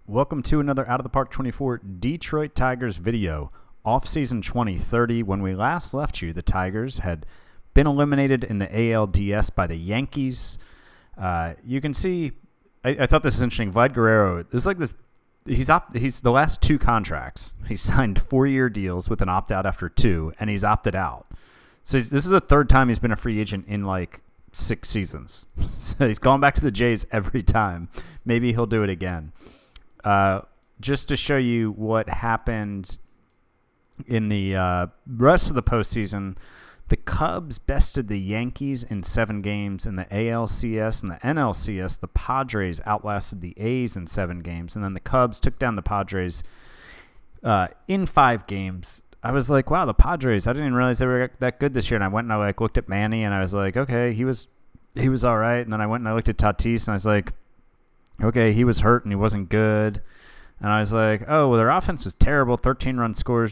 Welcome to another Out of the Park 24 Detroit Tigers video. Off-season 2030, when we last left you, the Tigers had been eliminated in the ALDS by the Yankees. You can see, I thought this is interesting. Vlad Guerrero, this is like this. He's the last two contracts. He signed 4-year deals with an opt-out after 2, and he's opted out. So this is the third time he's been a free agent in like 6 seasons. So he's gone back to the Jays every time. Maybe he'll do it again. Just to show you what happened in the rest of the postseason, the Cubs bested the Yankees in 7 games. In the ALCS and the NLCS, the Padres outlasted the A's in 7 games. And then the Cubs took down the Padres in 5 games. I was like, wow, the Padres, I didn't even realize they were that good this year. And I went and I looked at Manny, and I was like, okay, he was all right. And then I went and I looked at Tatis, and I was like, okay, he was hurt and he wasn't good. And I was like, oh, well, their offense was terrible. 13th in runs scored,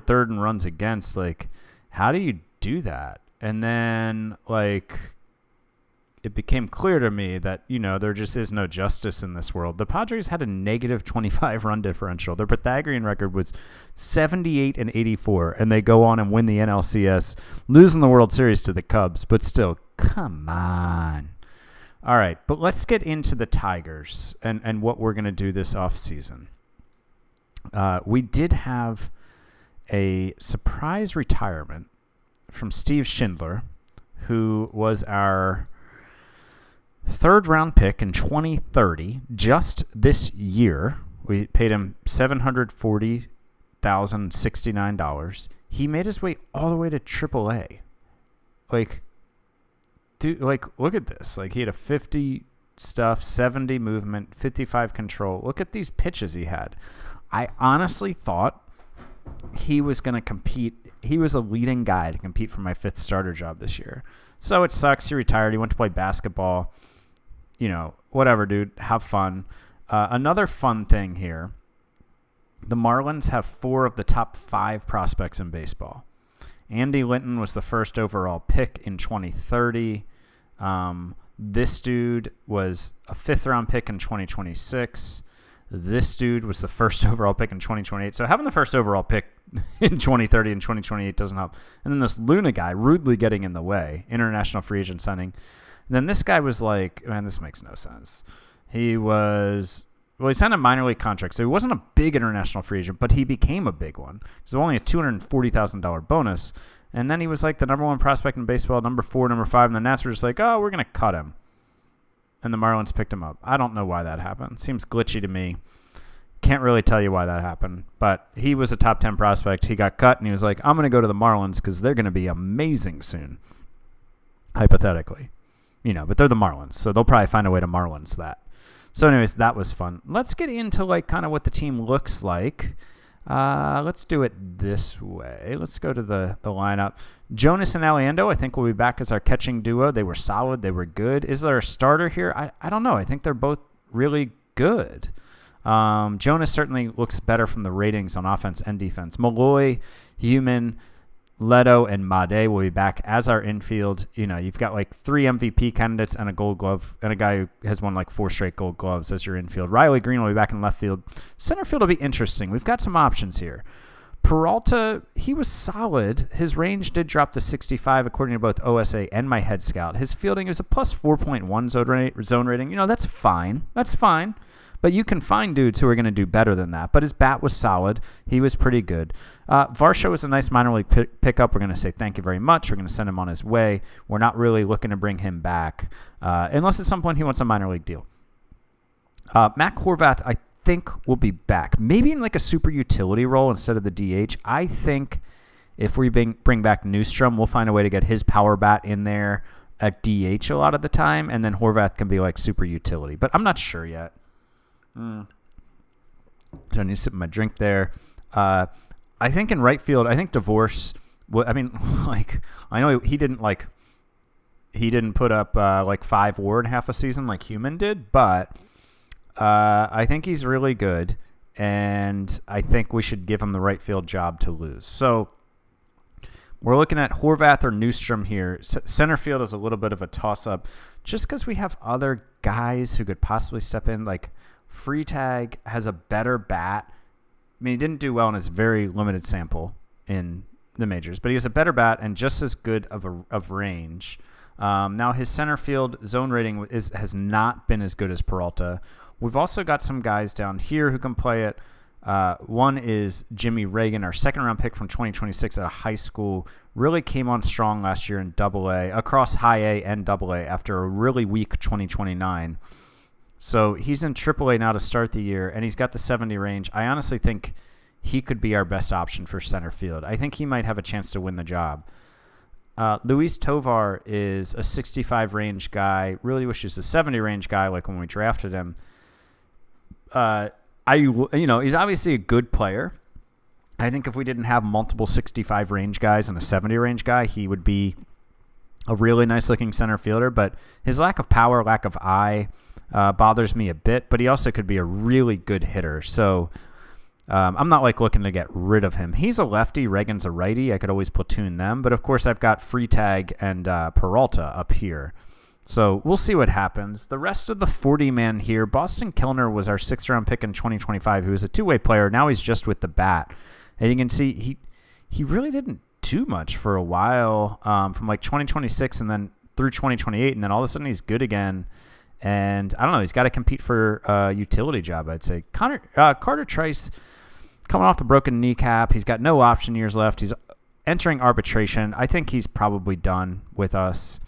3rd in runs against. Like, how do you do that? And then, like, it became clear to me that, there just is no justice in this world. The Padres had a negative 25 run differential. Their Pythagorean record was 78-84, and they go on and win the NLCS, losing the World Series to the Cubs. But still, come on. All right, but let's get into the Tigers and what we're going to do this offseason. We did have a surprise retirement from Steve Schindler, who was our 3rd-round pick in 2030. Just this year, we paid him $740,069. He made his way all the way to AAA. Dude, look at this. He had a 50 stuff, 70 movement, 55 control. Look at these pitches he had. I honestly thought he was going to compete. He was a leading guy to compete for my 5th starter job this year. So it sucks. He retired. He went to play basketball. Whatever, dude. Have fun. Another fun thing here. The Marlins have 4 of the top 5 prospects in baseball. Andy Linton was the 1st overall pick in 2030. This dude was a 5th-round pick in 2026. This dude was the 1st overall pick in 2028. So having the 1st overall pick in 2030 and 2028 doesn't help. And then this Luna guy rudely getting in the way, international free agent signing. And then this guy was like, man, this makes no sense. He signed a minor league contract, so he wasn't a big international free agent, but he became a big one. It was only a $240,000 bonus, and then he was like the number 1 prospect in baseball, number 4, number 5, and the Nats were just like, oh, we're going to cut him. And the Marlins picked him up. I don't know why that happened. Seems glitchy to me. Can't really tell you why that happened, but he was a top 10 prospect. He got cut, and he was like, I'm going to go to the Marlins because they're going to be amazing soon, hypothetically. But they're the Marlins, so they'll probably find a way to Marlins that. So anyways, that was fun. Let's get into kind of what the team looks like. Let's do it this way. Let's go to the lineup. Jonas and Aliendo, I think, will be back as our catching duo. They were solid. They were good. Is there a starter here? I don't know. I think they're both really good. Jonas certainly looks better from the ratings on offense and defense. Malloy, Human, Leto, and Made will be back as our infield. You've got 3 MVP candidates and a Gold Glove, and a guy who has won 4 straight Gold Gloves as your infield. Riley Green will be back in left field. Center field will be interesting. We've got some options here. Peralta, he was solid. His range did drop to 65 according to both OSA and my head scout. His fielding is a plus 4.1 zone rating. That's fine. That's fine. But you can find dudes who are going to do better than that. But his bat was solid. He was pretty good. Varsho was a nice minor league pickup. We're going to say thank you very much. We're going to send him on his way. We're not really looking to bring him back unless at some point he wants a minor league deal. Matt Horvath, I think, will be back. Maybe in a super utility role instead of the DH. I think if we bring back Newstrom, we'll find a way to get his power bat in there at DH a lot of the time. And then Horvath can be super utility. But I'm not sure yet. I need to sip my drink there. I think in right field, I think Divorce. I know he didn't put up 5 WAR in half a season like Human did, but I think he's really good, and I think we should give him the right field job to lose. So We're looking at Horvath or Newstrom here. Center field is a little bit of a toss-up just because we have other guys who could possibly step in. Like Freitag has a better bat. I mean, he didn't do well in his very limited sample in the majors, but he has a better bat and just as good of range. Now, his center field zone rating has not been as good as Peralta. We've also got some guys down here who can play it. One is Jimmy Reagan, our second-round pick from 2026 out of high school. Really came on strong last year in Double-A, across High A and Double-A after a really weak 2029. So he's in Triple-A now to start the year, and he's got the 70 range. I honestly think he could be our best option for center field. I think he might have a chance to win the job. Luis Tovar is a 65 range guy. Really wish he was a 70 range guy like when we drafted him. He's obviously a good player. I think if we didn't have multiple 65 range guys and a 70 range guy, he would be a really nice looking center fielder. But his lack of power, lack of eye bothers me a bit. But he also could be a really good hitter. So I'm not looking to get rid of him. He's a lefty. Reagan's a righty. I could always platoon them. But of course, I've got Freitag and Peralta up here. So we'll see what happens. The rest of the 40-man here, Boston Kellner was our 6th-round pick in 2025, who was a two-way player. Now he's just with the bat. And you can see he really didn't do much for a while from like 2026 and then through 2028, and then all of a sudden he's good again. And I don't know, he's got to compete for a utility job, I'd say. Carter Trice, coming off the broken kneecap, he's got no option years left. He's entering arbitration. I think he's probably done with us.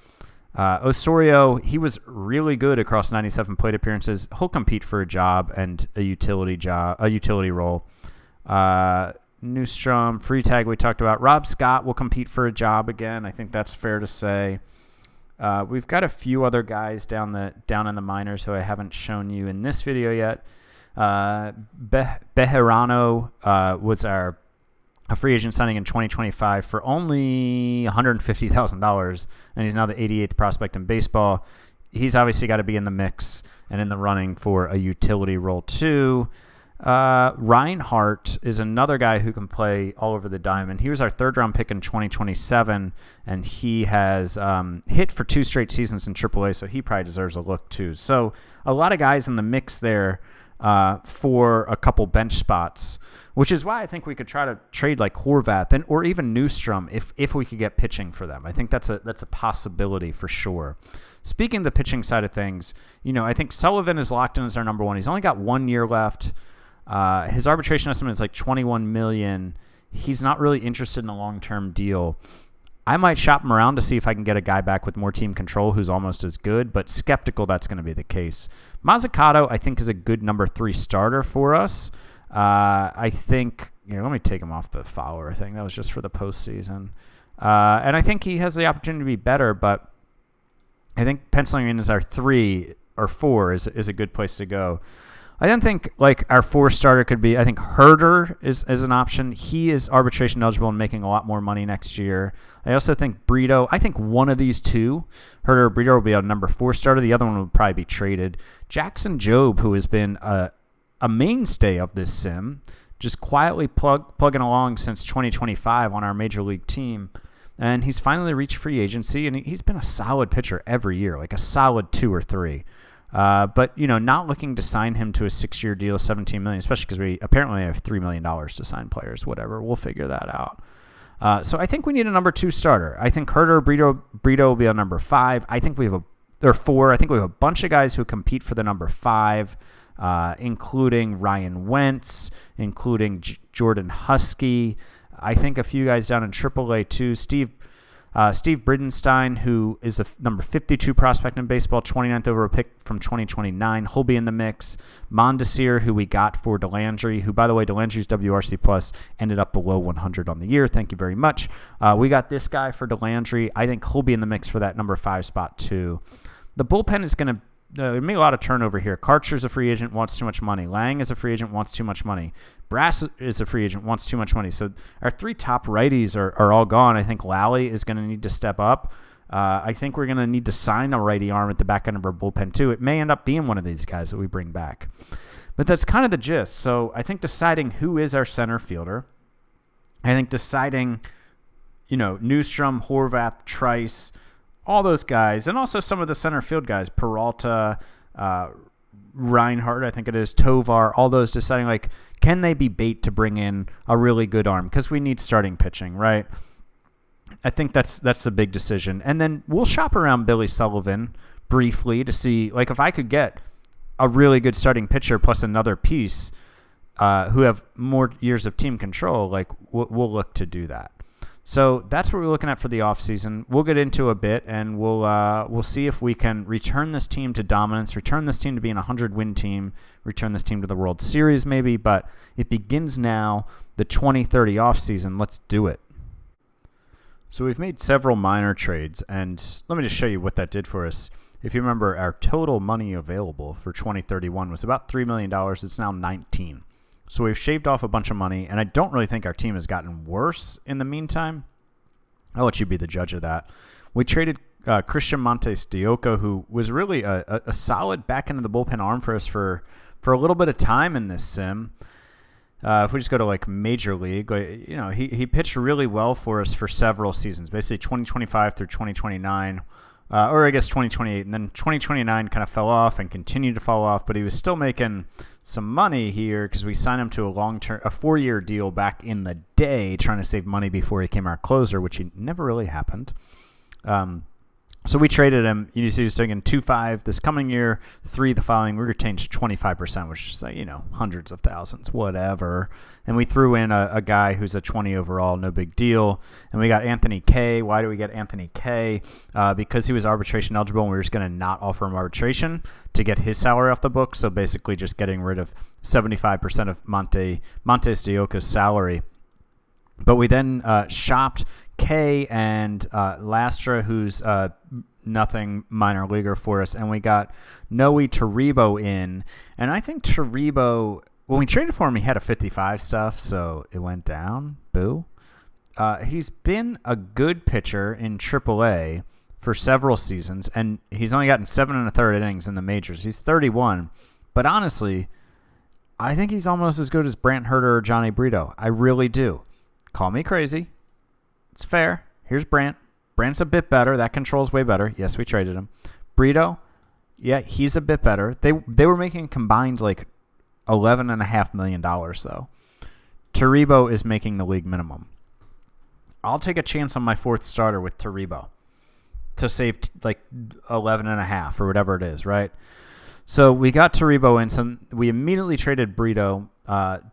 Osorio, he was really good across 97 plate appearances. He'll compete for a job and a utility role. Newstrom, Freitag, we talked about. Rob Scott will compete for a job again. I think that's fair to say. We've got a few other guys down in the minors who I haven't shown you in this video yet. Bejarano was a free agent signing in 2025 for only $150,000, and he's now the 88th prospect in baseball. He's obviously got to be in the mix and in the running for a utility role too. Reinhardt is another guy who can play all over the diamond. He was our 3rd-round pick in 2027, and he has hit for 2 straight seasons in AAA, so he probably deserves a look too. So a lot of guys in the mix there for a couple bench spots, which is why I think we could try to trade like Horvath or even Newstrom if we could get pitching for them. I think that's a possibility for sure. Speaking of the pitching side of things, I think Sullivan is locked in as our number 1. He's only got 1 year left. His arbitration estimate is like $21 million. He's not really interested in a long-term deal. I might shop him around to see if I can get a guy back with more team control who's almost as good, but skeptical that's going to be the case. Mazzucato, I think, is a good number 3 starter for us. I think, let me take him off the follower thing. That was just for the postseason. And I think he has the opportunity to be better, but I think penciling in as our 3 or 4 is a good place to go. I then think like our 4 starter could be, I think Herder is an option. He is arbitration eligible and making a lot more money next year. I also think Brito, I think one of these two, Herder or Brito, will be a number 4 starter. The other one would probably be traded. Jackson Jobe, who has been a mainstay of this sim, just quietly plugging along since 2025 on our major league team. And he's finally reached free agency, and he's been a solid pitcher every year, like a solid 2 or 3. But, not looking to sign him to a 6-year deal, $17 million, especially because we apparently have $3 million to sign players, whatever. We'll figure that out. So I think we need a number 2 starter. I think Herder, Brito will be on number 5. I think we have 4. I think we have a bunch of guys who compete for the number 5, including Ryan Wentz, including Jordan Husky. I think a few guys down in AAA too. Steve Bridenstine, who is a number 52 prospect in baseball, 29th overall pick from 2029. He'll be in the mix. Mondesir, who we got for Delandry, who, by the way, Delandry's WRC Plus ended up below 100 on the year. Thank you very much. We got this guy for Delandry. I think he'll be in the mix for that number 5 spot too. The bullpen is going to make a lot of turnover here. Karcher's a free agent, wants too much money. Lang is a free agent, wants too much money. Brass is a free agent, wants too much money. So our 3 top righties are all gone. I think Lally is going to need to step up. I think we're going to need to sign a righty arm at the back end of our bullpen too. It may end up being one of these guys that we bring back. But that's kind of the gist. So I think deciding who is our center fielder, I think deciding Newstrom, Horvath, Trice, all those guys, and also some of the center field guys, Peralta, Reinhardt, I think it is, Tovar, all those deciding, like, can they be bait to bring in a really good arm? Because we need starting pitching, right? I think that's the big decision. And then we'll shop around Billy Sullivan briefly to see, like, if I could get a really good starting pitcher plus another piece who have more years of team control, like, we'll look to do that. So that's what we're looking at for the offseason. We'll get into a bit, and we'll see if we can return this team to dominance, return this team to being a 100-win team, return this team to the World Series maybe, but it begins now, the 2030 offseason. Let's do it. So we've made several minor trades, and let me just show you what that did for us. If you remember, our total money available for 2031 was about $3 million. It's now 19. So we've shaved off a bunch of money, and I don't really think our team has gotten worse in the meantime. I'll let you be the judge of that. We traded Christian Montes de Oca, who was really a solid back end of the bullpen arm for us for a little bit of time in this sim. If we just go to like Major League, he pitched really well for us for several seasons, basically 2025 through 2029, or I guess 2028, and then 2029 kind of fell off and continued to fall off, but he was still making some money here because we signed him to a 4-year deal back in the day, trying to save money before he became our closer, which he never really happened. So we traded him. You see he's taking 2.5 this coming year, 3 the following. We retained 25%, which is hundreds of thousands, whatever. And we threw in a guy who's a 20 overall, no big deal. And we got Anthony K. Why do we get Anthony K? Because he was arbitration eligible, and we were just going to not offer him arbitration to get his salary off the books. So basically just getting rid of 75% of Montes de Oca's salary. But we then shopped K and Lastra, who's nothing minor leaguer for us, and we got Noe Taribo in. And I think Taribo, when we traded for him, he had a 55 stuff, so it went down. Boo. He's been a good pitcher in AAA for several seasons, and he's only gotten 7 1/3 innings in the majors. He's 31, but honestly, I think he's almost as good as Brant Herter or Johnny Brito. I really do. Call me crazy. It's fair. Here's Brant. Brant's a bit better. That control's way better. Yes, we traded him. Brito, yeah, he's a bit better. They were making combined like $11.5 million, though. Taribo is making the league minimum. I'll take a chance on my 4th starter with Taribo to save like 11.5 or whatever it is, right? So we got Taribo in. We immediately traded Brito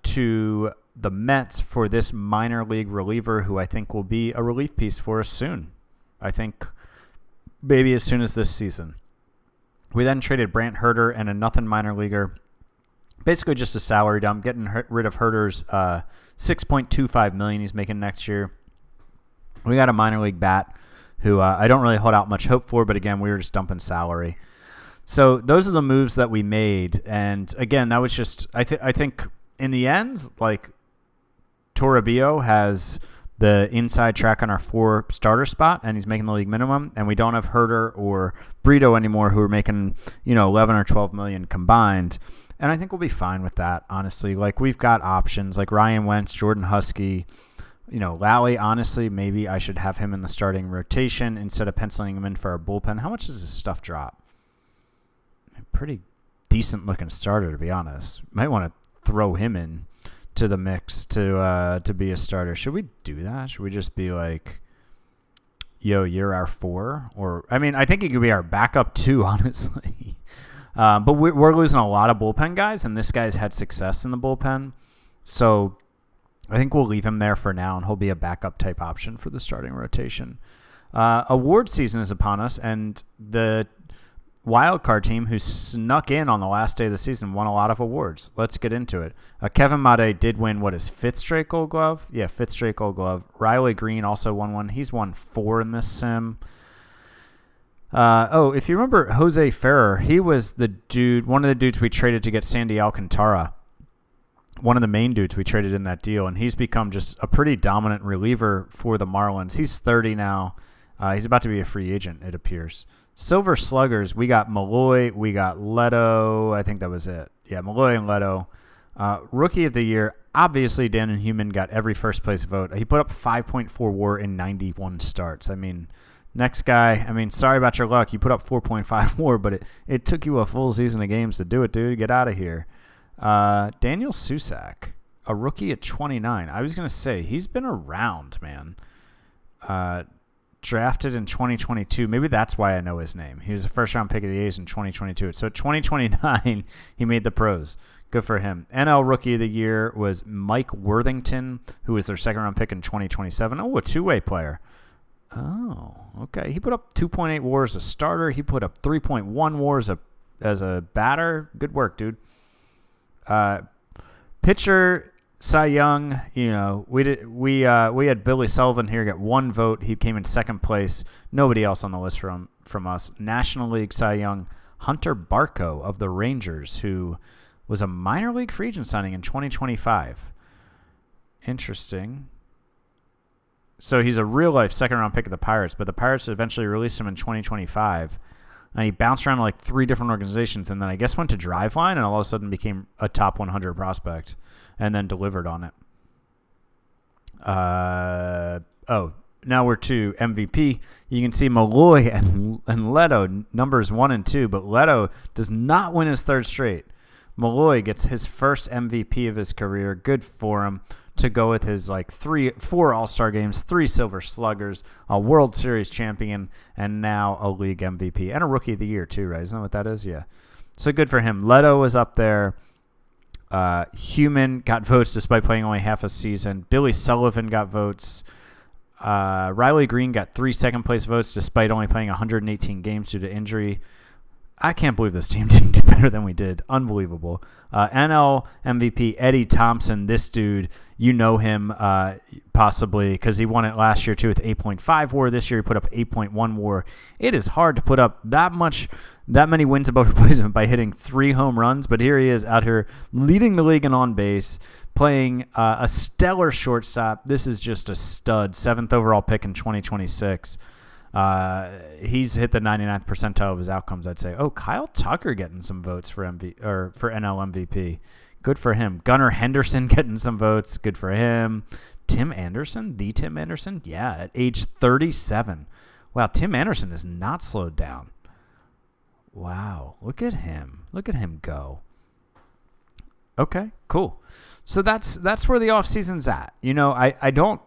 to the Mets for this minor league reliever who I think will be a relief piece for us soon. I think maybe as soon as this season. We then traded Brant Herter and a nothing minor leaguer. Basically just a salary dump, getting rid of Herter's $6.25 million he's making next year. We got a minor league bat who I don't really hold out much hope for, but again, we were just dumping salary. So those are the moves that we made. And again, that was just, I think in the end, like, Toribio has the inside track on our 4 starter spot, and he's making the league minimum, and we don't have Herter or Brito anymore who are making 11 or 12 million combined, and I think we'll be fine with that, honestly. Like, we've got options like Ryan Wentz, Jordan Husky, Lally. Honestly, maybe I should have him in the starting rotation instead of penciling him in for our bullpen. How much does this stuff drop? Pretty decent looking starter, to be honest. Might want to throw him in to the mix to be a starter. Should we do that? Should we just be like, yo, you're our 4? Or, I mean, I think he could be our backup too, honestly. But we're losing a lot of bullpen guys, and this guy's had success in the bullpen. So I think we'll leave him there for now, and he'll be a backup type option for the starting rotation. Award season is upon us, and the wildcard team who snuck in on the last day of the season won a lot of awards. Let's get into it. Kevin Made did win, his 5th straight Gold Glove? Yeah, 5th straight Gold Glove. Riley Green also won one. He's won 4 in this sim. If you remember Jose Ferrer, he was one of the dudes we traded to get Sandy Alcantara. One of the main dudes we traded in that deal, and he's become just a pretty dominant reliever for the Marlins. He's 30 now. He's about to be a free agent, it appears. Silver Sluggers, we got Malloy, we got Leto. I think that was it. Yeah, Malloy and Leto. Rookie of the year, obviously Daniel Human got every first place vote. He put up 5.4 WAR in 91 starts. I mean, next guy, I mean, sorry about your luck. You put up 4.5 WAR, but it took you a full season of games to do it, dude. Get out of here. Daniel Susak, a rookie at 29. I was going to say, he's been around, man. Drafted in 2022. Maybe that's why I know his name. He was a first-round pick of the A's in 2022. So 2029, he made the pros. Good for him. NL Rookie of the Year was Mike Worthington, who was their second-round pick in 2027. Oh, a two-way player. Oh, okay. He put up 2.8 WAR as a starter. He put up 3.1 WAR as a batter. Good work, dude. Pitcher Cy Young, you know, we had Billy Sullivan here get one vote. He came in second place. Nobody else on the list from us. National League Cy Young, Hunter Barco of the Rangers, who was a minor league free agent signing in 2025. Interesting. So he's a real-life second-round pick of the Pirates, but the Pirates eventually released him in 2025. And he bounced around to like 3 different organizations, and then I guess went to Driveline, and all of a sudden became a top 100 prospect, and then delivered on it. Now we're to MVP. You can see Malloy and Leto, numbers 1 and 2, but Leto does not win his third straight. Malloy gets his first MVP of his career. Good for him to go with his like 4 All-Star games, 3 Silver Sluggers, a World Series champion, and now a league MVP and a Rookie of the Year too, right? Isn't that what that is? Yeah. So good for him. Leto was up there. Human got votes despite playing only half a season. Billy Sullivan got votes. Riley Green got 3 second-place votes despite only playing 118 games due to injury. I can't believe this team didn't do better than we did. Unbelievable. NL MVP Eddie Thompson, this dude, you know him possibly because he won it last year too with 8.5 WAR. This year he put up 8.1 WAR. It is hard to put up that many wins above replacement by hitting 3 home runs, but here he is out here leading the league in on base, playing a stellar shortstop. This is just a stud. 7th overall pick in 2026. He's hit the 99th percentile of his outcomes, I'd say. Oh, Kyle Tucker getting some votes for NL MVP. Good for him. Gunnar Henderson getting some votes. Good for him. Tim Anderson, yeah, at age 37. Wow, Tim Anderson is not slowed down. Wow, look at him. Look at him go. Okay, cool. So that's where the offseason's at. You know, I don't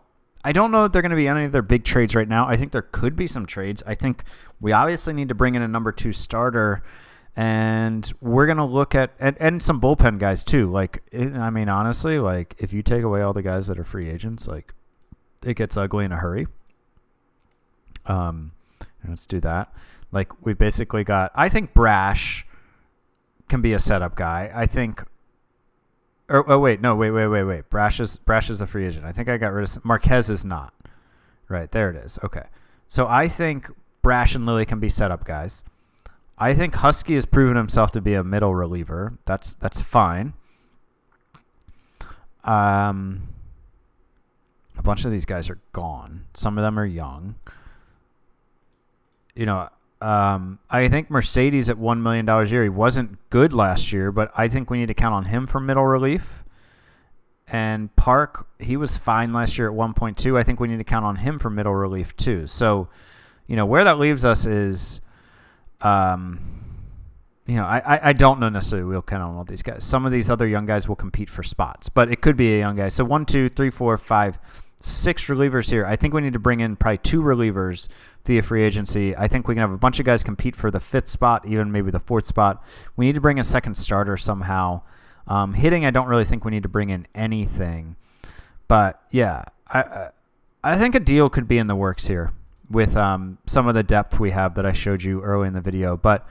know that they're going to be any of their big trades right now. I think there could be some trades. I think we obviously need to bring in a number 2 starter, and we're going to look at and some bullpen guys too. Like, I mean, honestly, like if you take away all the guys that are free agents, like it gets ugly in a hurry. Let's do that. Like we basically got. I think Brash can be a setup guy. I think. Wait. Brash is a free agent. I think I got rid of Marquez is not. Right, there it is. Okay. So I think Brash and Lilly can be setup guys. I think Husky has proven himself to be a middle reliever. That's fine. A bunch of these guys are gone. Some of them are young. You know, I think Mercedes at $1 million a year. He wasn't good last year, but I think we need to count on him for middle relief. And Park, he was fine last year at 1.2. I think we need to count on him for middle relief too. So, you know, where that leaves us is, you know, I don't know necessarily we'll count on all these guys. Some of these other young guys will compete for spots, but it could be a young guy. So 1, 2, 3, 4, 5, 6 relievers here. I think we need to bring in probably 2 relievers via free agency. I think we can have a bunch of guys compete for the 5th spot, even maybe the 4th spot. We need to bring a second starter somehow. Hitting, I don't really think we need to bring in anything. But, yeah, I think a deal could be in the works here with some of the depth we have that I showed you early in the video. But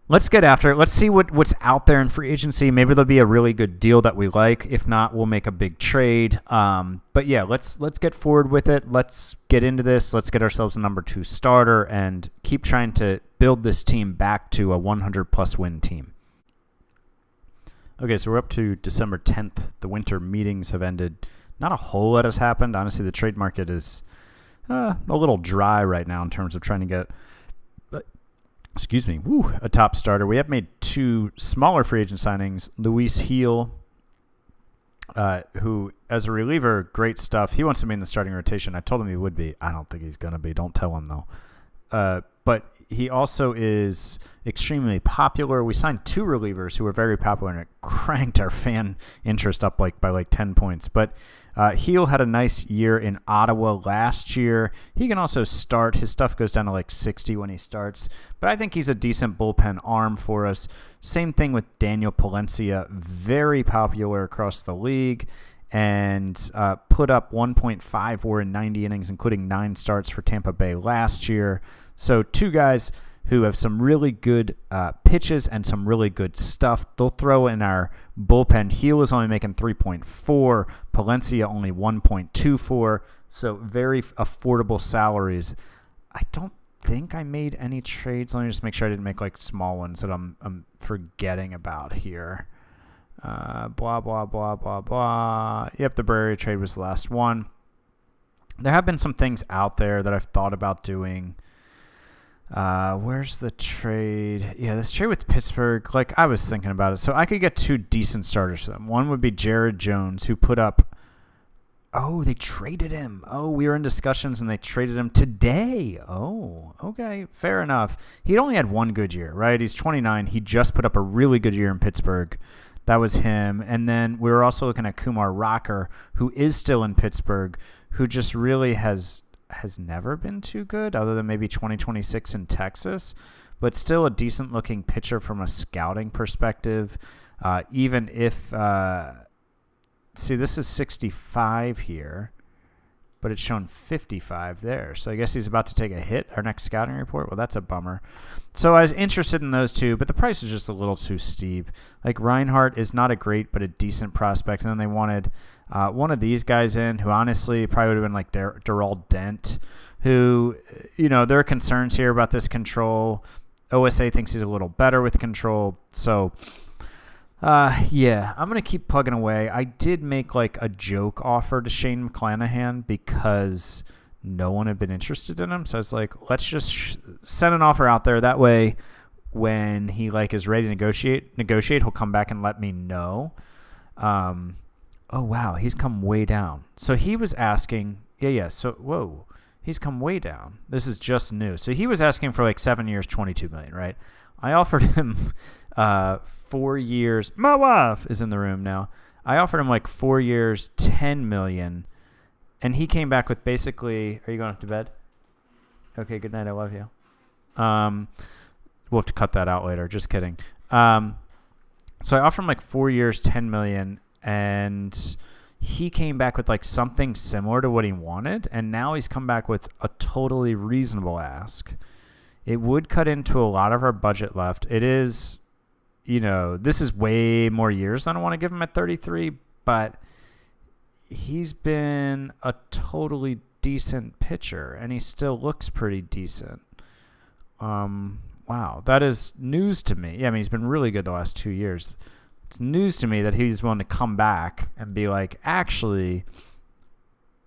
let's get after it. Let's see what's out there in free agency. Maybe there'll be a really good deal that we like. If not, we'll make a big trade. But yeah, let's get forward with it. Let's get into this. Let's get ourselves a number 2 starter and keep trying to build this team back to a 100-plus win team. Okay, so we're up to December 10th. The winter meetings have ended. Not a whole lot has happened. Honestly, the trade market is a little dry right now in terms of trying to get a top starter. We have made 2 smaller free agent signings. Luis Heel who, as a reliever, great stuff. He wants to be in the starting rotation. I told him he would be. I don't think he's going to be. Don't tell him, though. But he also is extremely popular. We signed 2 relievers who were very popular, and it cranked our fan interest up by 10 points. But Heel had a nice year in Ottawa last year. He can also start. His stuff goes down to 60 when he starts. But I think he's a decent bullpen arm for us. Same thing with Daniel Palencia, very popular across the league, and put up 1.5 WAR in 90 innings, including 9 starts for Tampa Bay last year. So 2 guys who have some really good pitches and some really good stuff. They'll throw in our bullpen. Heel is only making 3.4, Palencia only 1.24, so very affordable salaries. I don't think I made any trades. Let me just make sure I didn't make small ones that I'm forgetting about here. Blah, blah, blah, blah, blah. Yep, the Barrier trade was the last one. There have been some things out there that I've thought about doing. Where's the trade? Yeah, this trade with Pittsburgh, I was thinking about it. So I could get 2 decent starters for them. One would be Jared Jones, who put up... Oh, they traded him. Oh, we were in discussions, and they traded him today. Oh, okay, fair enough. He'd only had 1 good year, right? He's 29. He just put up a really good year in Pittsburgh. That was him. And then we were also looking at Kumar Rocker, who is still in Pittsburgh, who just really has never been too good, other than maybe 2026 in Texas, but still a decent-looking pitcher from a scouting perspective. Even if, see, this is 65 here, but it's shown 55 there. So I guess he's about to take a hit, our next scouting report. Well, that's a bummer. So I was interested in those 2, but the price was just a little too steep. Reinhardt is not a great, but a decent prospect. And then they wanted one of these guys in who honestly probably would have been Darrell Dent, who, there are concerns here about this control. OSA thinks he's a little better with control. So, yeah, I'm going to keep plugging away. I did make a joke offer to Shane McClanahan because no one had been interested in him. So I was like, let's just send an offer out there. That way, when he is ready to negotiate, he'll come back and let me know. Oh, wow, he's come way down. So he was asking, so, whoa, he's come way down. This is just new. So he was asking for 7 years, $22 million, right? I offered him 4 years. My wife is in the room now. I offered him 4 years, $10 million, and he came back with basically, are you going up to bed? Okay, good night, I love you. We'll have to cut that out later, just kidding. So I offered him 4 years, $10 million, and he came back with something similar to what he wanted, and now he's come back with a totally reasonable ask. It would cut into a lot of our budget left. It is, this is way more years than I want to give him at 33, but he's been a totally decent pitcher, and he still looks pretty decent. Wow, that is news to me. Yeah, I mean, he's been really good the last 2 years. It's news to me that he's willing to come back and be actually,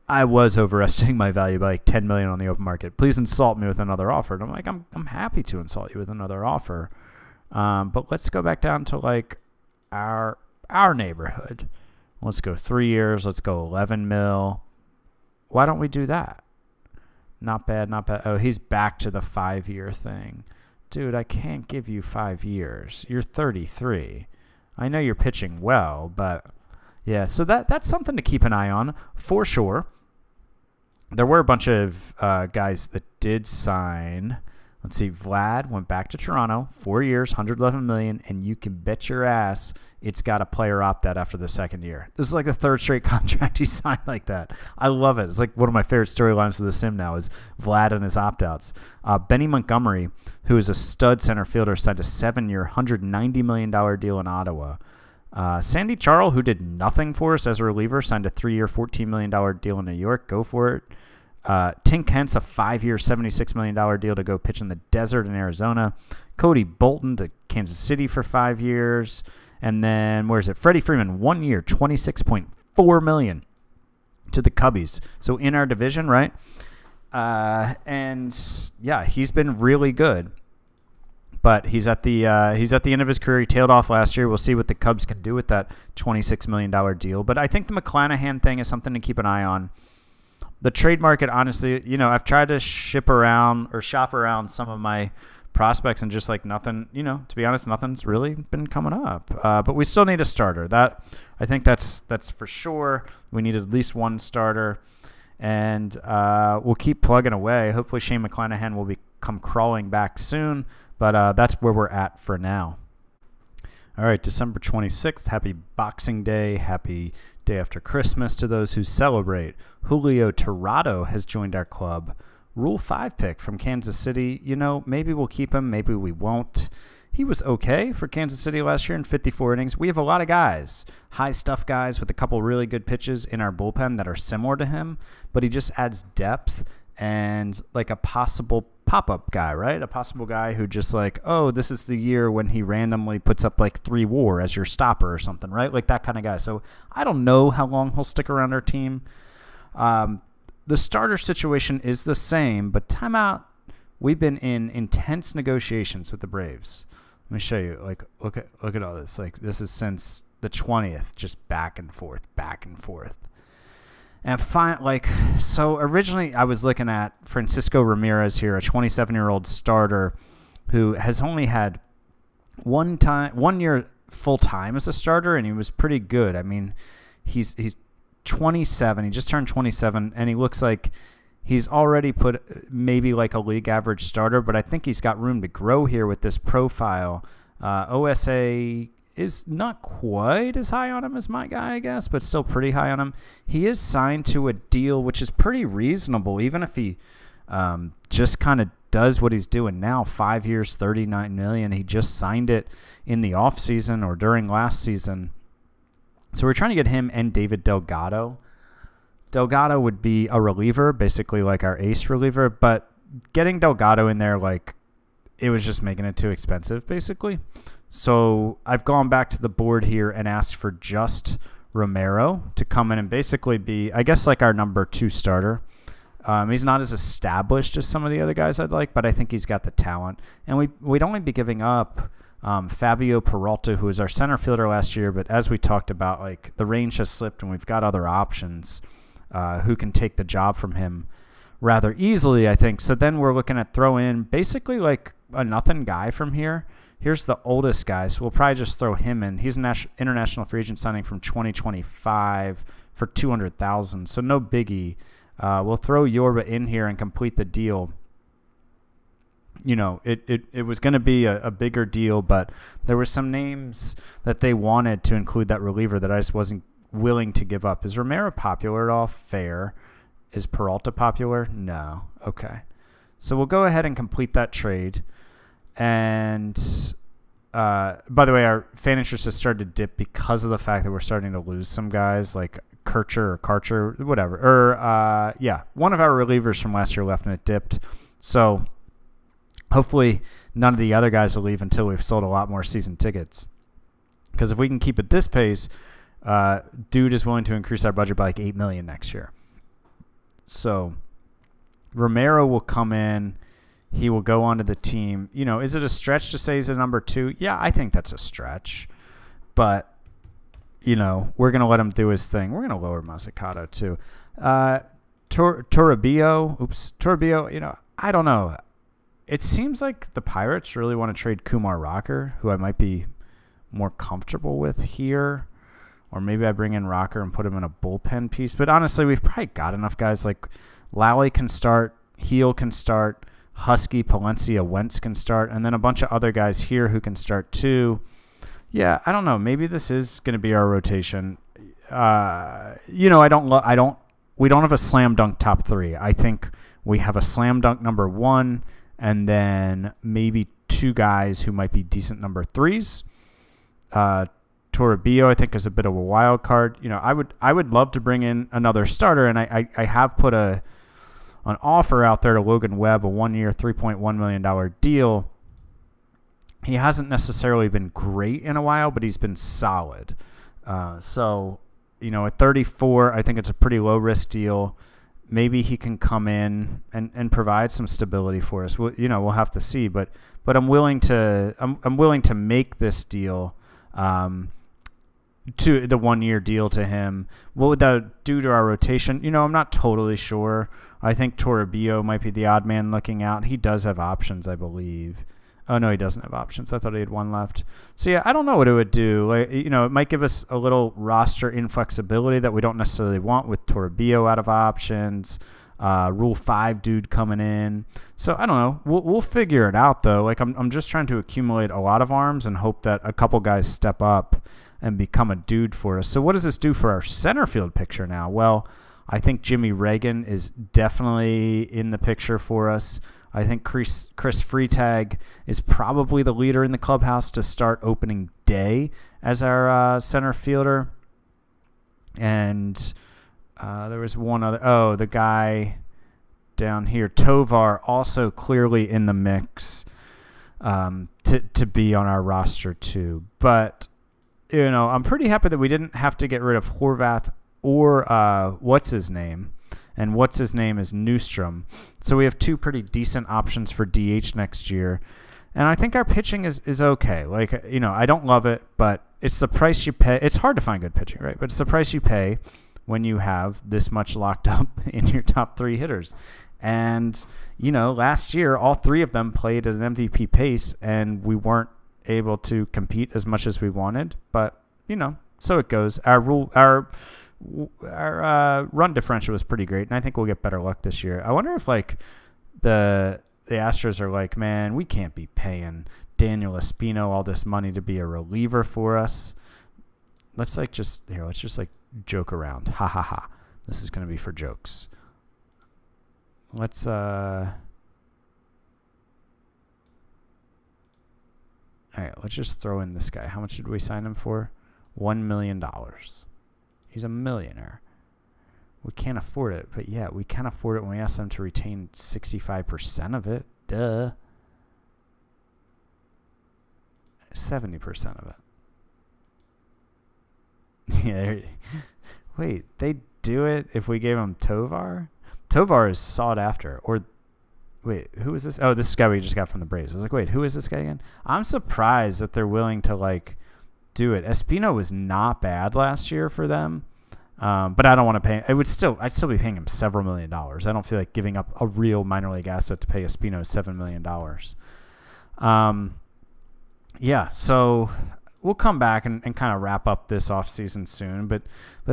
I was overestimating my value by $10 million on the open market. Please insult me with another offer. And I'm happy to insult you with another offer. But let's go back down to our neighborhood. Let's go 3 years. Let's go 11 mil. Why don't we do that? Not bad, not bad. Oh, he's back to the 5-year thing. Dude, I can't give you 5 years. You're 33. I know you're pitching well, but yeah, so that's something to keep an eye on for sure. There were a bunch of guys that did sign. Let's see, Vlad went back to Toronto, 4 years, $111 million, and you can bet your ass it's got a player opt-out after the second year. This is the third straight contract he signed like that. I love it. It's one of my favorite storylines of the sim now is Vlad and his opt-outs. Benny Montgomery, who is a stud center fielder, signed a 7-year, $190 million deal in Ottawa. Sandy Charles, who did nothing for us as a reliever, signed a 3-year, $14 million deal in New York. Go for it. Tink Kent's a 5-year, $76 million deal to go pitch in the desert in Arizona. Cody Bolton to Kansas City for 5 years. And then, where is it? Freddie Freeman, 1 year, $26.4 million to the Cubbies. So in our division, right? And, yeah, he's been really good. But he's at the end of his career. He tailed off last year. We'll see what the Cubs can do with that $26 million deal. But I think the McClanahan thing is something to keep an eye on. The trade market, honestly, I've tried to shop around some of my prospects and just like nothing, to be honest, nothing's really been coming up. But we still need a starter. I think that's for sure. We need at least one starter. And we'll keep plugging away. Hopefully Shane McClanahan will come crawling back soon. But that's where we're at for now. All right, December 26th. Happy Boxing Day. Happy day after Christmas to those who celebrate. Julio Tirado has joined our club. Rule 5 pick from Kansas City. Maybe we'll keep him. Maybe we won't. He was okay for Kansas City last year in 54 innings. We have a lot of guys, high stuff guys with a couple really good pitches in our bullpen that are similar to him, but he just adds depth and like a possible pop-up guy, right? A possible guy who just like, oh, this is the year when he randomly puts up like 3 WAR as your stopper or something, right? Like that kind of guy. So I don't know how long he'll stick around our team. The starter situation is the same, but timeout, we've been in intense negotiations with the Braves. Let me show you. Like, look at all this. Like, this is since the 20th, just back and forth. And so originally I was looking at Francisco Ramirez here, a 27-year-old starter who has only had 1 year full time as a starter, and he was pretty good. I mean, he's 27. He just turned 27, and he looks like he's already put maybe like a league average starter, but I think he's got room to grow here with this profile. OSA is not quite as high on him as my guy, I guess, but still pretty high on him. He is signed to a deal which is pretty reasonable, even if he just kind of does what he's doing now. 5 years, $39 million. He just signed it in the offseason or during last season. So we're trying to get him and David Delgado. Delgado would be a reliever, basically like our ace reliever, but getting Delgado in there, like, it was just making it too expensive, basically. So I've gone back to the board here and asked for just Romero to come in and basically be, I guess, like our number 2 starter. He's not as established as some of the other guys I'd like, but I think he's got the talent. And we'd only be giving up Fabio Peralta, who was our center fielder last year, but as we talked about, like, the range has slipped and we've got other options who can take the job from him rather easily, I think. So then we're looking at throw in basically like a nothing guy from here. Here's the oldest guy, so we'll probably just throw him in. He's an international free agent signing from 2025 for $200,000, so no biggie. We'll throw Yorba in here and complete the deal. It was going to be a bigger deal, but there were some names that they wanted to include that reliever that I just wasn't willing to give up. Is Romero popular at all? Fair. Is Peralta popular? No. Okay. So we'll go ahead and complete that trade. And by the way, our fan interest has started to dip because of the fact that we're starting to lose some guys like Karcher, whatever. One of our relievers from last year left and it dipped. So hopefully none of the other guys will leave until we've sold a lot more season tickets. Because if we can keep at this pace, dude is willing to increase our budget by like $8 million next year. So Romero will come in. He will go onto the team. Is it a stretch to say he's a number 2? Yeah, I think that's a stretch. But, we're going to let him do his thing. We're going to lower Mazzucato too. Toribio, I don't know. It seems like the Pirates really want to trade Kumar Rocker, who I might be more comfortable with here. Or maybe I bring in Rocker and put him in a bullpen piece. But honestly, we've probably got enough guys. Like Lally can start, Heel can start, Husky, Palencia, Wentz can start, and then a bunch of other guys here who can start too. Yeah, I don't know. Maybe this is going to be our rotation. We don't have a slam dunk top 3. I think we have a slam dunk number 1, and then maybe 2 guys who might be decent number 3s. Toribio, I think, is a bit of a wild card. I would love to bring in another starter, and I have put an offer out there to Logan Webb, a 1-year, $3.1 million deal. He hasn't necessarily been great in a while, but he's been solid. At 34, I think it's a pretty low-risk deal. maybe he can come in and provide some stability for us. We'll have to see, but I'm willing to make this deal, to the 1 year deal to him. What would that do to our rotation? I'm not totally sure. I think Toribio might be the odd man looking out. He does have options, I believe. Oh, no, he doesn't have options. I thought he had one left. So, yeah, I don't know what it would do. It might give us a little roster inflexibility that we don't necessarily want with Toribio out of options, Rule 5 dude coming in. So, I don't know. We'll figure it out, though. I'm just trying to accumulate a lot of arms and hope that a couple guys step up and become a dude for us. So, what does this do for our center field picture now? Well, I think Jimmy Reagan is definitely in the picture for us. I think Chris Freitag is probably the leader in the clubhouse to start opening day as our center fielder. And there was one other. Oh, the guy down here, Tovar, also clearly in the mix to be on our roster too. But, I'm pretty happy that we didn't have to get rid of Horvath or what's his name. And what's his name is Newstrom. So we have two pretty decent options for DH next year. And I think our pitching is okay. I don't love it, but it's the price you pay. It's hard to find good pitching, right? But it's the price you pay when you have this much locked up in your top three hitters. And, last year, all three of them played at an MVP pace, and we weren't able to compete as much as we wanted. But, so it goes. Our run differential was pretty great, and I think we'll get better luck this year. I wonder if the Astros are like, man, we can't be paying Daniel Espino all this money to be a reliever for us. Let's just joke around. Ha ha ha. This is going to be for jokes. Let's all right, let's just throw in this guy. How much did we sign him for? $1 million. He's a millionaire. We can't afford it, but yeah, we can afford it when we ask them to retain 65% of it. Duh. 70% of it. Yeah. Wait, they do it if we gave him Tovar? Tovar is sought after. Or wait, who is this? Oh, this guy we just got from the Braves. I was like, wait, who is this guy again? I'm surprised that they're willing to do it. Espino was not bad last year for them, but I don't want to pay. I'd still be paying him several $1 million. I don't feel like giving up a real minor league asset to pay Espino $7 million. Yeah, so we'll come back and kind of wrap up this offseason soon, but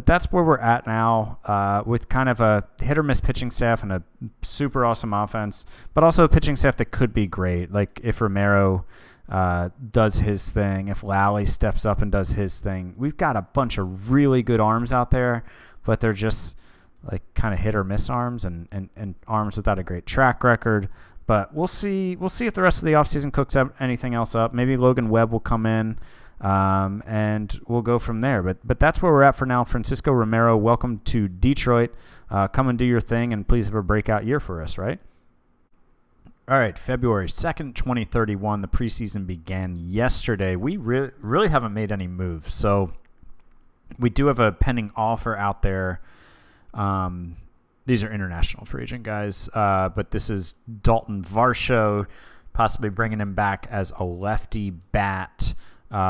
that's where we're at now, with kind of a hit or miss pitching staff and a super awesome offense, but also a pitching staff that could be great. Like if Romero does his thing, if Lally steps up and does his thing. We've got a bunch of really good arms out there, but they're just kind of hit or miss arms and arms without a great track record. But we'll see if the rest of the offseason cooks up anything else up. Maybe Logan Webb will come in, and we'll go from there. But that's where we're at for now. Francisco Romero, welcome to Detroit. Come and do your thing, and please have a breakout year for us, right? All right, February 2nd, 2031, the preseason began yesterday. We really haven't made any moves. So we do have a pending offer out there. These are international free agent guys, but this is Dalton Varsho, possibly bringing him back as a lefty bat.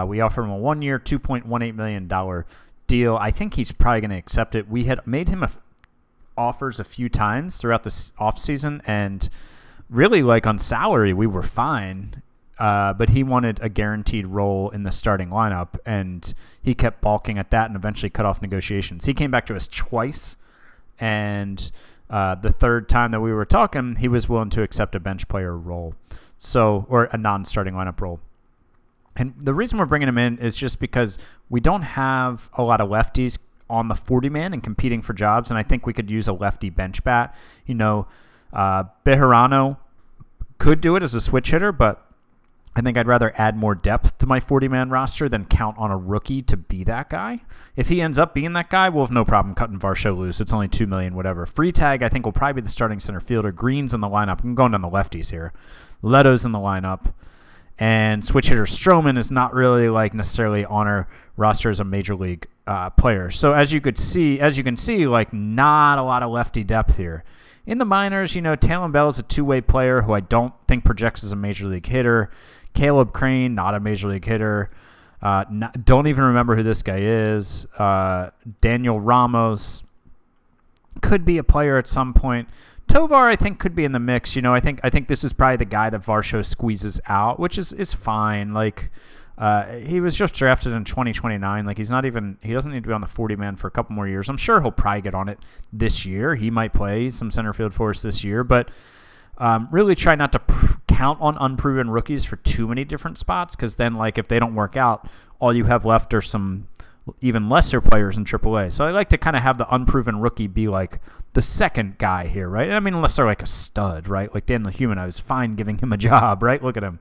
We offer him a 1 year, $2.18 million deal. I think he's probably going to accept it. We had made him offers a few times throughout this offseason, and really, on salary, we were fine, but he wanted a guaranteed role in the starting lineup, and he kept balking at that and eventually cut off negotiations. He came back to us twice, and the third time that we were talking, he was willing to accept a bench player role, or a non-starting lineup role. And the reason we're bringing him in is just because we don't have a lot of lefties on the 40-man and competing for jobs, and I think we could use a lefty bench bat. Bejarano could do it as a switch hitter, but I think I'd rather add more depth to my 40-man roster than count on a rookie to be that guy. If he ends up being that guy, we'll have no problem cutting Varsho loose. It's only $2 million, whatever. Freitag, I think, will probably be the starting center fielder. Green's in the lineup. I'm going down the lefties here. Leto's in the lineup. And switch hitter Stroman is not really like necessarily on our roster as a major league player. So as you can see, like not a lot of lefty depth here. In the minors, Talon Bell is a two-way player who I don't think projects as a major league hitter. Caleb Crane, not a major league hitter. Don't even remember who this guy is. Daniel Ramos could be a player at some point. Tovar, I think, could be in the mix. I think this is probably the guy that Varsho squeezes out, which is fine. Like, he was just drafted in 2029. Like, he doesn't need to be on the 40-man for a couple more years. I'm sure he'll probably get on it this year. He might play some center field for us this year, but really try not to count on unproven rookies for too many different spots, because then, like, if they don't work out, all you have left are some even lesser players in AAA. So I like to kind of have the unproven rookie be like the second guy here, right? I mean, unless they're like a stud, right? Like Daniel Human, I was fine giving him a job, right? Look at him.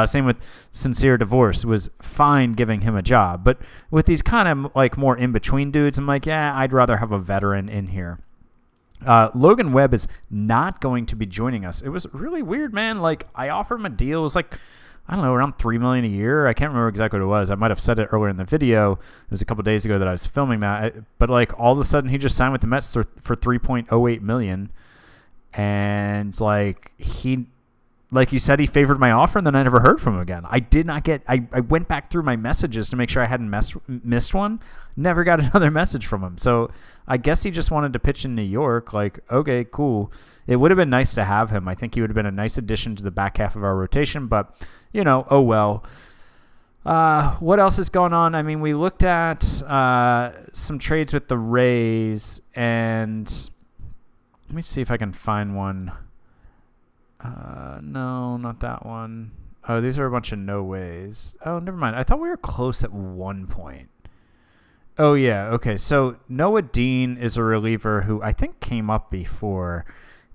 Same with Sincere Divorce, was fine giving him a job. But with these kind of like more in-between dudes, I'm like, yeah, I'd rather have a veteran in here. Logan Webb is not going to be joining us. It was really weird, man. Like, I offered him a deal. It was like, I don't know, around $3 million a year. I can't remember exactly what it was. I might have said it earlier in the video. It was a couple of days ago that I was filming that. But like all of a sudden, he just signed with the Mets for $3.08 million, and like he said he favored my offer, and then I never heard from him again. I did not get. I went back through my messages to make sure I hadn't missed one. Never got another message from him. So I guess he just wanted to pitch in New York. Like, okay, cool. It would have been nice to have him. I think he would have been a nice addition to the back half of our rotation, but, oh well. What else is going on? I mean, we looked at some trades with the Rays, and let me see if I can find one. No, not that one. Oh, these are a bunch of no ways. Oh, never mind. I thought we were close at one point. Oh, yeah. Okay, so Noah Dean is a reliever who I think came up before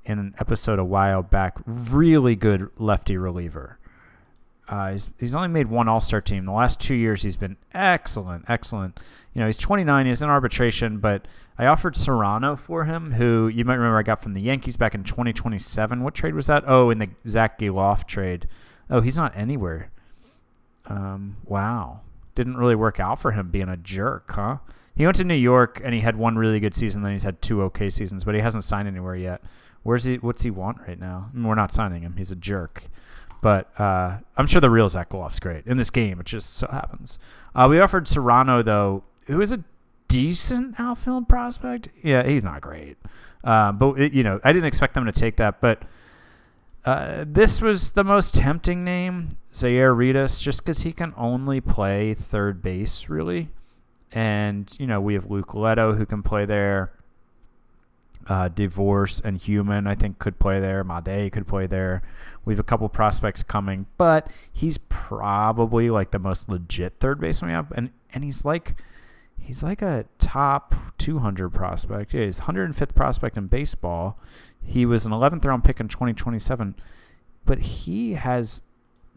in an episode a while back. Really good lefty reliever. He's only made one All-Star team. The last 2 years he's been excellent. He's 29. He's in arbitration, but I offered Serrano for him, who you might remember I got from the Yankees back in 2027. What trade was that? Oh, in the Zach Geloff trade. Oh, he's not anywhere. Wow. Didn't really work out for him being a jerk, huh? He went to New York, and he had one really good season, then he's had two okay seasons, but he hasn't signed anywhere yet. What's he want right now? We're not signing him. He's a jerk. But I'm sure the real Zach Geloff's great. In this game, it just so happens. We offered Serrano, though, who is a decent outfield prospect. Yeah, he's not great. But I didn't expect them to take that. But this was the most tempting name, Zaire Ritas, just because he can only play third base, really. And, we have Luke Leto, who can play there. Divorce and Human, I think, could play there. Made could play there. We have a couple prospects coming, but he's probably like the most legit third baseman we have, and he's like a top 200 prospect. Yeah, he's 105th prospect in baseball. He was an 11th round pick in 2027, but he has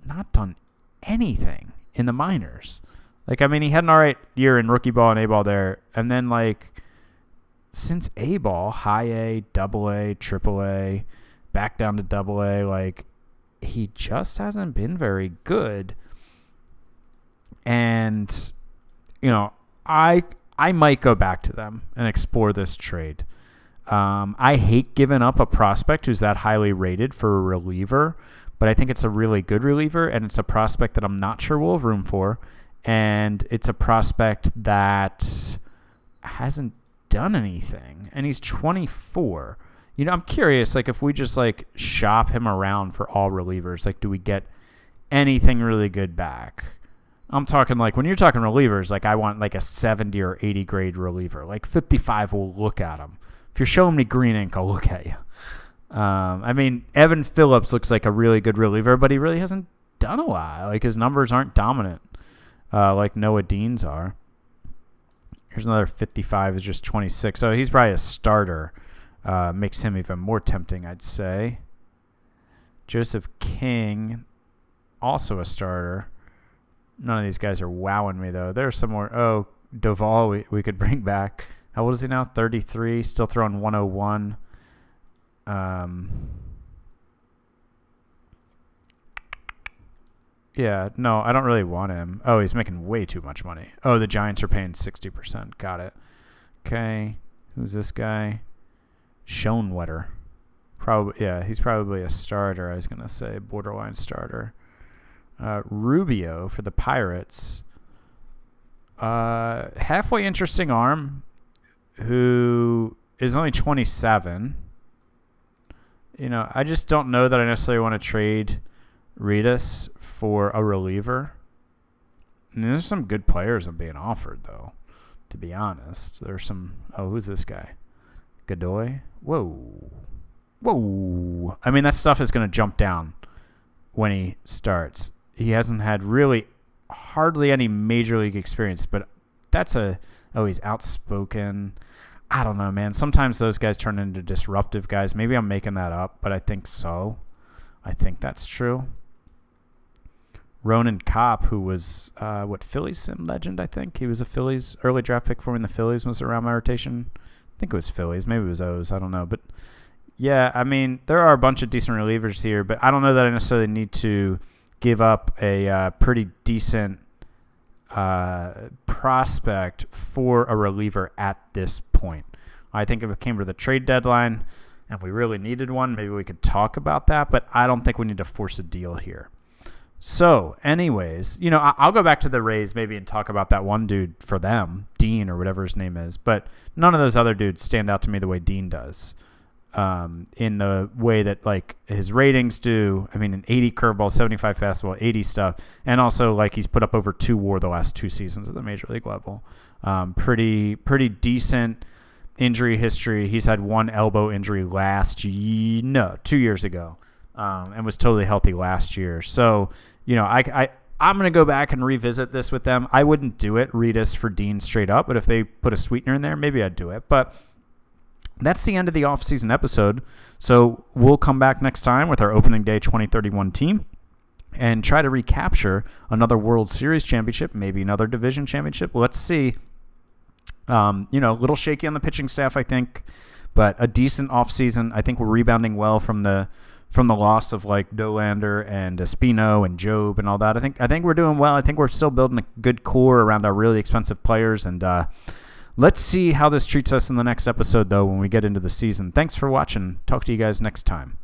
not done anything in the minors. Like, I mean, he had an all right year in rookie ball and A-ball there, and then like, since A-ball, high A, double A, triple A, back down to double A, like, he just hasn't been very good. And, I might go back to them and explore this trade. I hate giving up a prospect who's that highly rated for a reliever, but I think it's a really good reliever, and it's a prospect that I'm not sure we'll have room for. And it's a prospect that hasn't done anything, and he's 24. I'm curious, like, if we just like shop him around for all relievers, like, do we get anything really good back? I'm talking like, when you're talking relievers, like, I want like a 70 or 80 grade reliever. Like 55 will look at him. If you're showing me green ink, I'll look at you. I mean, Evan Phillips looks like a really good reliever, but he really hasn't done a lot. Like, his numbers aren't dominant like Noah Dean's are. Here's another 55, is just 26. So he's probably a starter. Makes him even more tempting, I'd say. Joseph King, also a starter. None of these guys are wowing me, though. There's some more. Oh, Doval we could bring back. How old is he now? 33. Still throwing 101. Yeah, no, I don't really want him. Oh, he's making way too much money. Oh, the Giants are paying 60%. Got it. Okay, who's this guy? Schoenwetter. Probably, yeah, he's probably a starter. I was gonna say borderline starter. Rubio for the Pirates. Halfway interesting arm, who is only 27. I just don't know that I necessarily want to trade Reedus for a reliever. And there's some good players I'm being offered, though, to be honest. There's some... Oh, who's this guy? Godoy? Whoa. I mean, that stuff is going to jump down when he starts. He hasn't had really hardly any major league experience, but that's he's outspoken. I don't know, man. Sometimes those guys turn into disruptive guys. Maybe I'm making that up, but I think so. I think that's true. Ronan Kopp, who was, Phillies sim legend, I think. He was a Phillies early draft pick for me in the Phillies, was around my rotation. I think it was Phillies. Maybe it was O's. I don't know. But, yeah, I mean, there are a bunch of decent relievers here, but I don't know that I necessarily need to give up a pretty decent prospect for a reliever at this point. I think if it came to the trade deadline and we really needed one, maybe we could talk about that, but I don't think we need to force a deal here. So, anyways, I'll go back to the Rays maybe and talk about that one dude for them, Dean or whatever his name is, but none of those other dudes stand out to me the way Dean does. In the way that, like, his ratings do. I mean, an 80 curveball, 75 fastball, 80 stuff. And also, like, he's put up over 2 WAR the last 2 seasons at the major league level. Pretty decent injury history. He's had 1 elbow injury 2 years ago, and was totally healthy last year. So, I'm going to go back and revisit this with them. I wouldn't do it, Reedus for Dean straight up, but if they put a sweetener in there, maybe I'd do it. But that's the end of the offseason episode. So we'll come back next time with our opening day 2031 team and try to recapture another World Series championship, maybe another division championship. Let's see. A little shaky on the pitching staff, I think, but a decent offseason. I think we're rebounding well from the loss of, like, Dolander and Espino and Job and all that. I think we're doing well. I think we're still building a good core around our really expensive players, and let's see how this treats us in the next episode, though, when we get into the season. Thanks for watching. Talk to you guys next time.